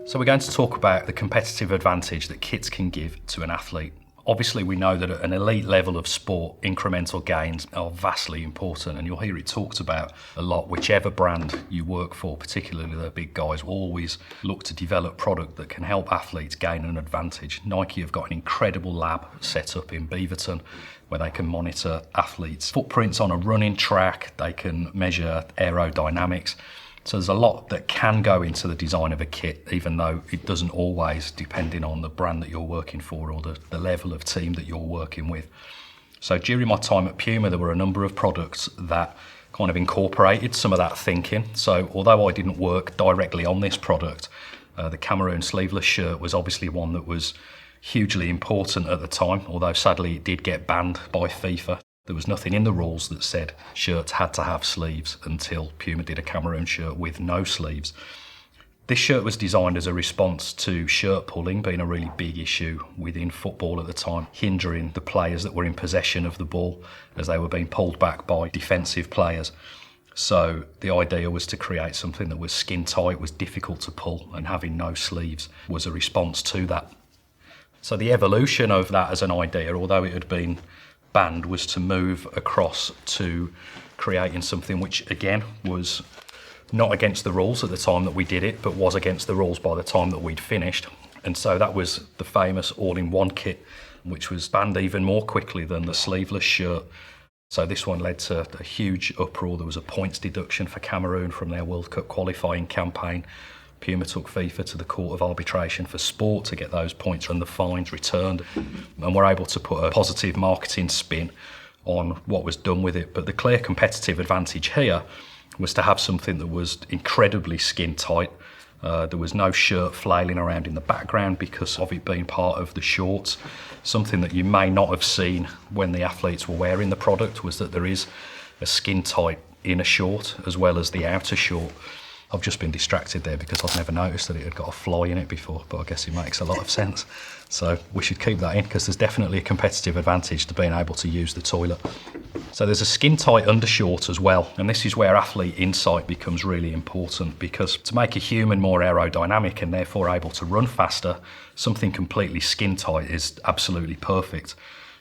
So we're going to talk about the competitive advantage that kits can give to an athlete. Obviously, we know that at an elite level of sport, incremental gains are vastly important, and you'll hear it talked about a lot. Whichever brand you work for, particularly the big guys, always look to develop product that can help athletes gain an advantage. Nike have got an incredible lab set up in Beaverton where they can monitor athletes' footprints on a running track, they can measure aerodynamics. So there's a lot that can go into the design of a kit, even though it doesn't always, depending on the brand that you're working for or the level of team that you're working with. So during my time at Puma, there were a number of products that kind of incorporated some of that thinking. So although I didn't work directly on this product, the Cameroon sleeveless shirt was obviously one that was hugely important at the time, although sadly it did get banned by FIFA. There was nothing in the rules that said shirts had to have sleeves until Puma did a Cameroon shirt with no sleeves. This shirt was designed as a response to shirt pulling being a really big issue within football at the time, hindering the players that were in possession of the ball as they were being pulled back by defensive players. So the idea was to create something that was skin tight, was difficult to pull, and having no sleeves was a response to that. So the evolution of that as an idea, although it had been banned, was to move across to creating something which again was not against the rules at the time that we did it, but was against the rules by the time that we'd finished. And so that was the famous all-in-one kit, which was banned even more quickly than the sleeveless shirt. So this one led to a huge uproar. There was a points deduction for Cameroon from their World Cup qualifying campaign. Puma took FIFA to the Court of Arbitration for Sport to get those points and the fines returned, and were able to put a positive marketing spin on what was done with it. But the clear competitive advantage here was to have something that was incredibly skin tight. There was no shirt flailing around in the background because of it being part of the shorts. Something that you may not have seen when the athletes were wearing the product was that there is a skin tight inner short as well as the outer short. I've just been distracted there because I've never noticed that it had got a fly in it before, but I guess it makes a lot of sense. So we should keep that in because there's definitely a competitive advantage to being able to use the toilet. So there's a skin tight undershort as well, and this is where athlete insight becomes really important, because to make a human more aerodynamic and therefore able to run faster, something completely skin tight is absolutely perfect.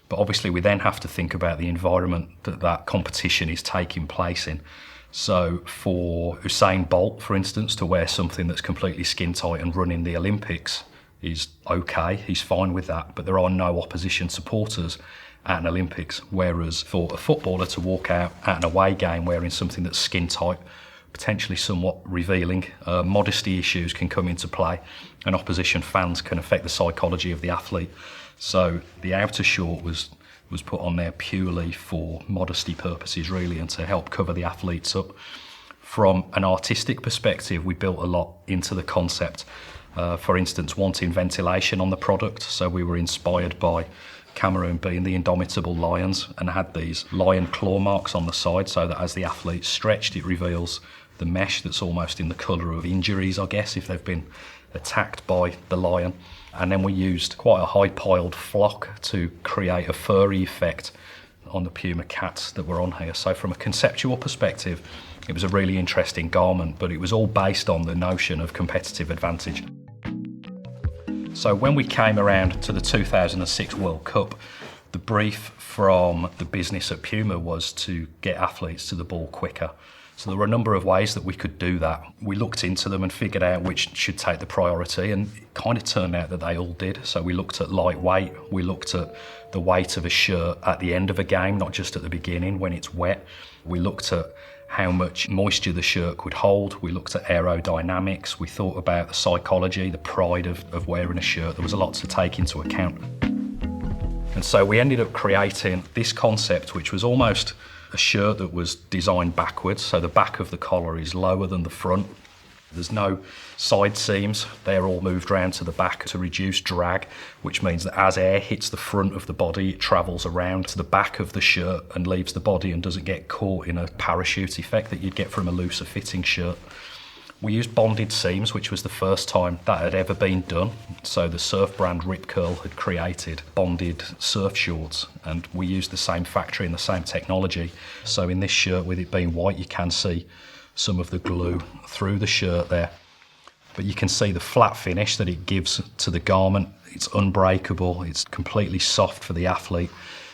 But obviously we then have to think about the environment that competition is taking place in. So for Usain Bolt, for instance, to wear something that's completely skin tight and run in the Olympics is okay, he's fine with that, but there are no opposition supporters at an Olympics. Whereas for a footballer to walk out at an away game wearing something that's skin tight, potentially somewhat revealing, modesty issues can come into play, and opposition fans can affect the psychology of the athlete. So the outer short was put on there purely for modesty purposes, really, and to help cover the athletes up. From an artistic perspective, we built a lot into the concept. For instance, wanting ventilation on the product. So we were inspired by Cameroon being the indomitable lions and had these lion claw marks on the side so that as the athletes stretched, it reveals the mesh that's almost in the colour of injuries, I guess, if they've been attacked by the lion. And then we used quite a high-piled flock to create a furry effect on the Puma cats that were on here. So from a conceptual perspective, it was a really interesting garment, but it was all based on the notion of competitive advantage. So when we came around to the 2006 World Cup, the brief from the business at Puma was to get athletes to the ball quicker. So there were a number of ways that we could do that. We looked into them and figured out which should take the priority, and it kind of turned out that they all did. So we looked at lightweight, we looked at the weight of a shirt at the end of a game, not just at the beginning when it's wet. We looked at how much moisture the shirt could hold. We looked at aerodynamics. We thought about the psychology, the pride of wearing a shirt. There was a lot to take into account. And so we ended up creating this concept, which was almost a shirt that was designed backwards. So the back of the collar is lower than the front. There's no side seams. They're all moved around to the back to reduce drag, which means that as air hits the front of the body, it travels around to the back of the shirt and leaves the body and doesn't get caught in a parachute effect that you'd get from a looser fitting shirt. We used bonded seams, which was the first time that had ever been done. So the surf brand Rip Curl had created bonded surf shorts, and we used the same factory and the same technology. So in this shirt, with it being white, you can see some of the glue through the shirt there. but you can see the flat finish that it gives to the garment. It's unbreakable, it's completely soft for the athlete.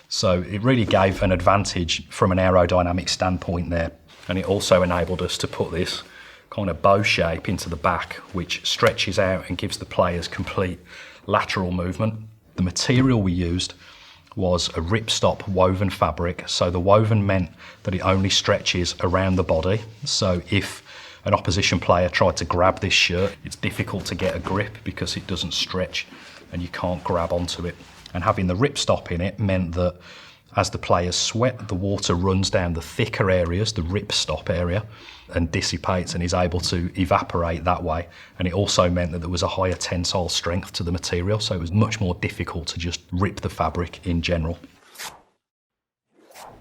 So it really gave an advantage from an aerodynamic standpoint there. And it also enabled us to put this kind of bow shape into the back, which stretches out and gives the players complete lateral movement. The material we used was a ripstop woven fabric. So the woven meant that it only stretches around the body. So if an opposition player tried to grab this shirt, it's difficult to get a grip because it doesn't stretch and you can't grab onto it. And having the ripstop in it meant that as the players sweat, the water runs down the thicker areas, the ripstop area, and dissipates and is able to evaporate that way. And it also meant that there was a higher tensile strength to the material, so it was much more difficult to just rip the fabric in general.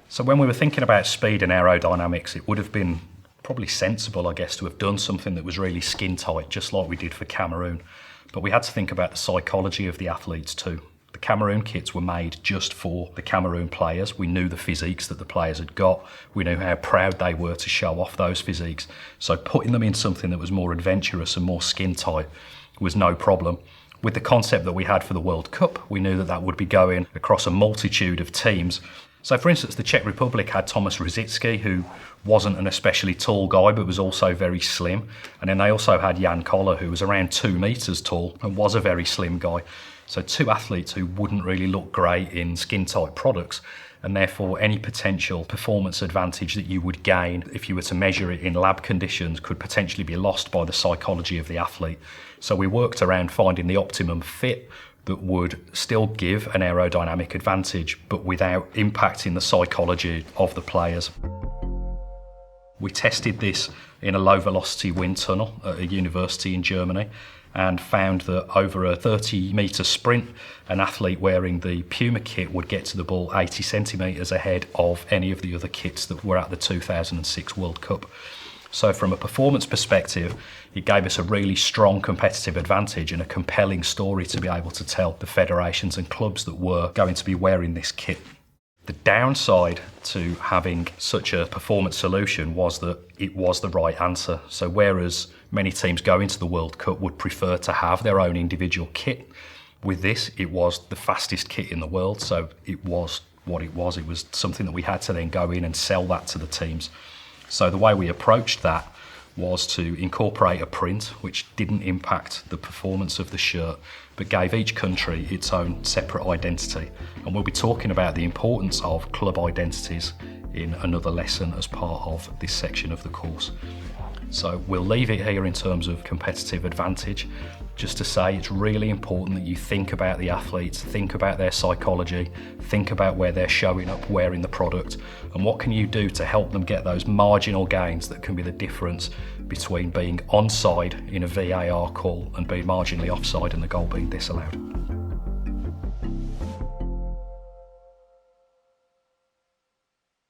So when we were thinking about speed and aerodynamics, it would have been probably sensible, I guess, to have done something that was really skin tight, just like we did for Cameroon. But we had to think about the psychology of the athletes too. The Cameroon kits were made just for the Cameroon players. We knew the physiques that the players had got. We knew how proud they were to show off those physiques. So putting them in something that was more adventurous and more skin tight was no problem. With the concept that we had for the World Cup, we knew that that would be going across a multitude of teams. So for instance, the Czech Republic had Tomas Rosický, who wasn't an especially tall guy, but was also very slim. And then they also had Jan Koller, who was around 2 meters tall and was a very slim guy. So two athletes who wouldn't really look great in skin-tight products, and therefore any potential performance advantage that you would gain if you were to measure it in lab conditions could potentially be lost by the psychology of the athlete. So we worked around finding the optimum fit that would still give an aerodynamic advantage, but without impacting the psychology of the players. We tested this in a low-velocity wind tunnel at a university in Germany and found that over a 30-metre sprint, an athlete wearing the Puma kit would get to the ball 80 centimetres ahead of any of the other kits that were at the 2006 World Cup. So from a performance perspective, it gave us a really strong competitive advantage and a compelling story to be able to tell the federations and clubs that were going to be wearing this kit. The downside to having such a performance solution was that it was the right answer. So whereas many teams going to the World Cup would prefer to have their own individual kit, with this, it was the fastest kit in the world. So it was what it was. It was something that we had to then go in and sell that to the teams. So the way we approached that was to incorporate a print which didn't impact the performance of the shirt, but gave each country its own separate identity. And we'll be talking about the importance of club identities in another lesson as part of this section of the course. So we'll leave it here in terms of competitive advantage, just to say it's really important that you think about the athletes, think about their psychology, think about where they're showing up wearing the product, and what can you do to help them get those marginal gains that can be the difference between being onside in a VAR call and being marginally offside and the goal being disallowed.